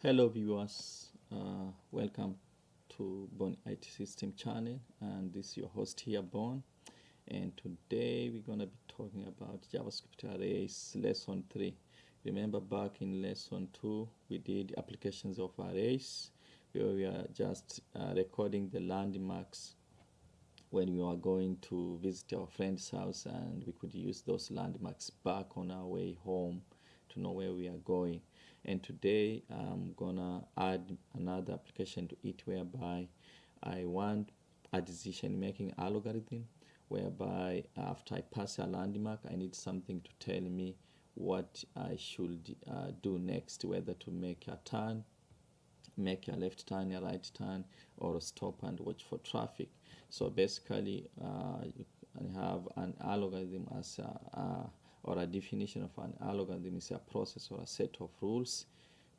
Hello viewers, welcome to Bon IT System channel, and this is your host here, Bon. And today we're going to be talking about JavaScript arrays lesson 3. Remember back in lesson 2 we did applications of arrays where we are just recording the landmarks when we were going to visit our friend's house, and we could use those landmarks back on our way home to know where we are going. And today I'm gonna add another application to it whereby I want a decision making algorithm whereby after I pass a landmark I need something to tell me what I should do next, whether to make a turn, make a left turn, a right turn, or stop and watch for traffic. So basically you can have an algorithm as or a definition of an algorithm is a process or a set of rules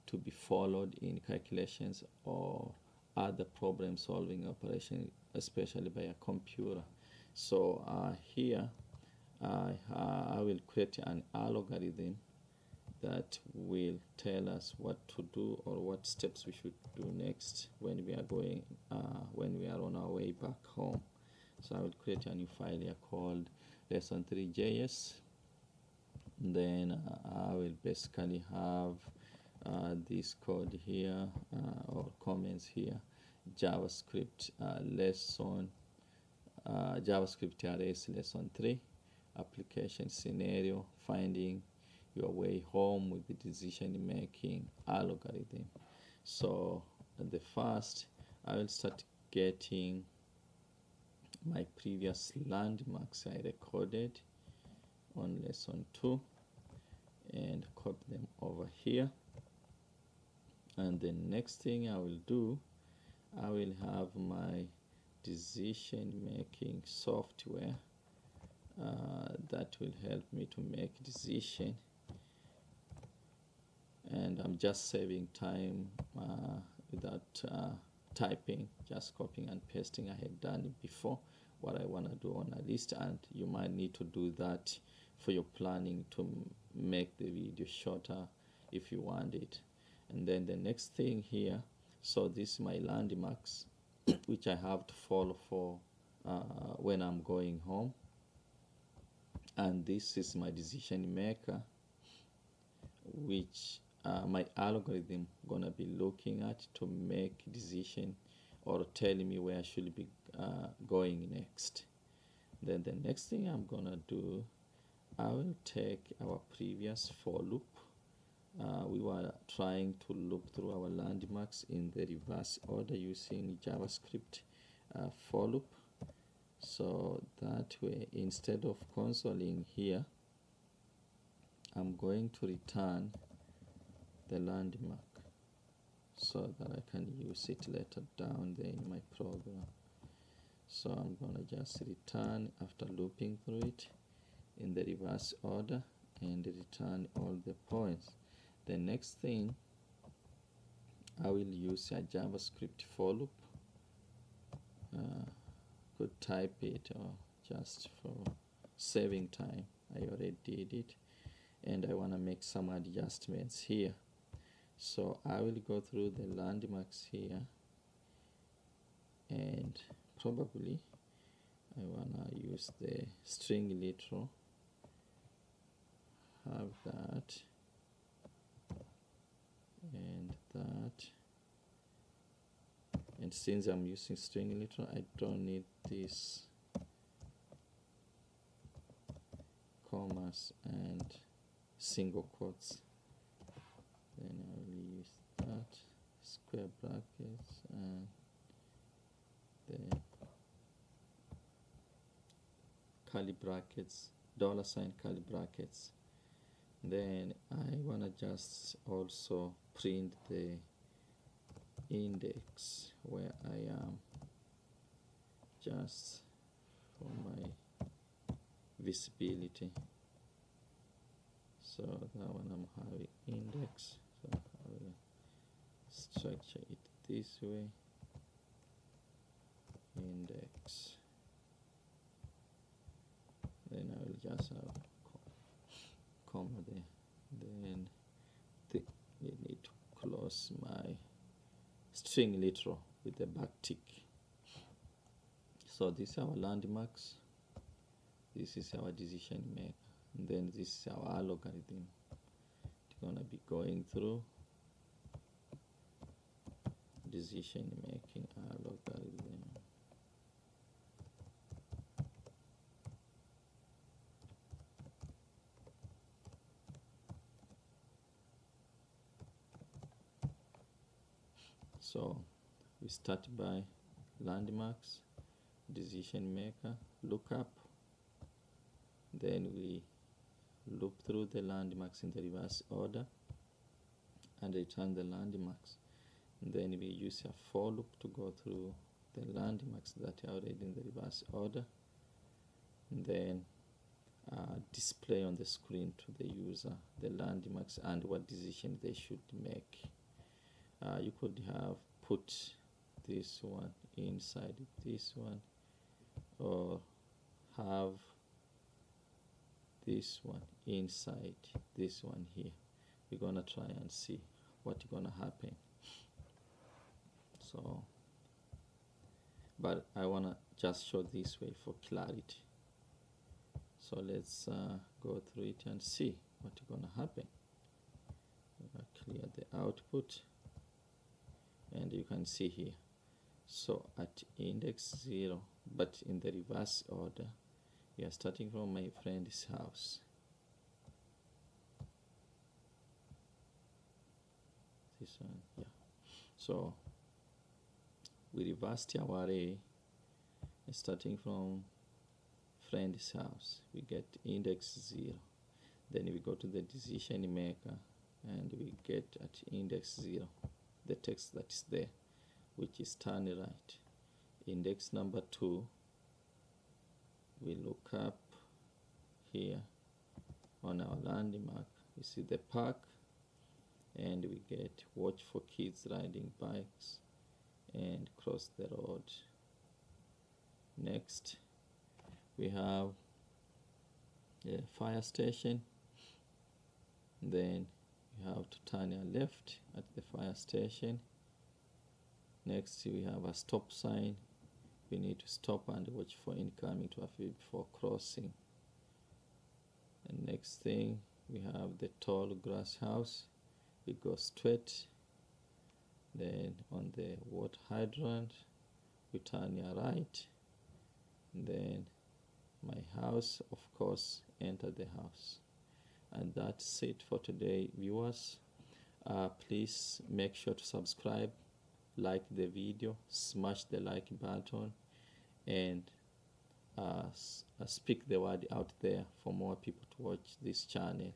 to be followed in calculations or other problem solving operation, especially by a computer. So here I will create an algorithm that will tell us what to do or what steps we should do next when we are going when we are on our way back home. So I will create a new file here called lesson3.js. Then I will basically have this code here or comments here, JavaScript lesson JavaScript arrays lesson 3, application scenario, finding your way home with the decision making algorithm. So the first, I will start getting my previous landmarks I recorded on lesson 2 and copy them over here. And the next thing I will do, I will have my decision making software that will help me to make decision, and I'm just saving time without typing, just copying and pasting. I had done it before, what I want to do on a list, and you might need to do that for your planning to make the video shorter if you want it. And then the next thing here, so this is my landmarks which I have to follow for when I'm going home, and this is my decision maker which my algorithm gonna be looking at to make decision or telling me where I should be going next. Then the next thing I'm gonna do, I will take our previous for loop. We were trying to loop through our landmarks in the reverse order using JavaScript for loop. So that way, instead of consoling here, I'm going to return the landmark so that I can use it later down there in my program. So I'm gonna just return after looping through it in the reverse order and return all the points. The next thing, I will use a JavaScript for loop. Could type it or just for saving time, I already did it, and I want to make some adjustments here. So I will go through the landmarks here, and probably I want to use the string literal, have that and that. And since I'm using string literal, I don't need this commas and single quotes. Then I will use that, square brackets, and the curly brackets, $sign curly brackets. Then I want to just also print the index where I am, just for my visibility. So that one I'm having index, so I will structure it this way, index. Then I will just have comma there. Then you need to close my string literal with the back tick. So this is our landmarks, this is our decision maker, and then this is our algorithm. It's gonna be going through decision making algorithm. So we start by landmarks, decision maker, lookup, then we loop through the landmarks in the reverse order and return the landmarks. And then we use a for loop to go through the landmarks that are already in the reverse order, and then display on the screen to the user the landmarks and what decision they should make. You could have put this one inside this one, or have this one inside this one here. We're gonna try and see what's gonna happen. So, but I wanna just show this way for clarity. So let's go through it and see what's gonna happen. Clear the output, and you can see here. So at index 0, but in the reverse order, we are starting from my friend's house. This one, yeah. So we reversed our array, starting from friend's house. We get index 0. Then we go to the decision maker, and we get at index 0 the text that is there, which is turn right. Index number 2, we look up here on our landmark. We see the park, and we get watch for kids riding bikes and cross the road. Next, we have a fire station. Then you have to turn your left at the fire station. Next, we have a stop sign. We need to stop and watch for incoming traffic before crossing. And next thing, we have the tall grass house. We go straight. Then on the water hydrant, we turn your right. And then my house, of course, enter the house. And that's it for today, viewers. Please make sure to subscribe, like the video, smash the like button, and speak the word out there for more people to watch this channel,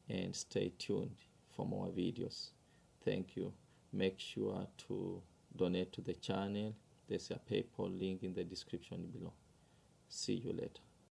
and stay tuned for more videos. Thank you. Make sure to donate to the channel. There's a PayPal link in the description below. See you later.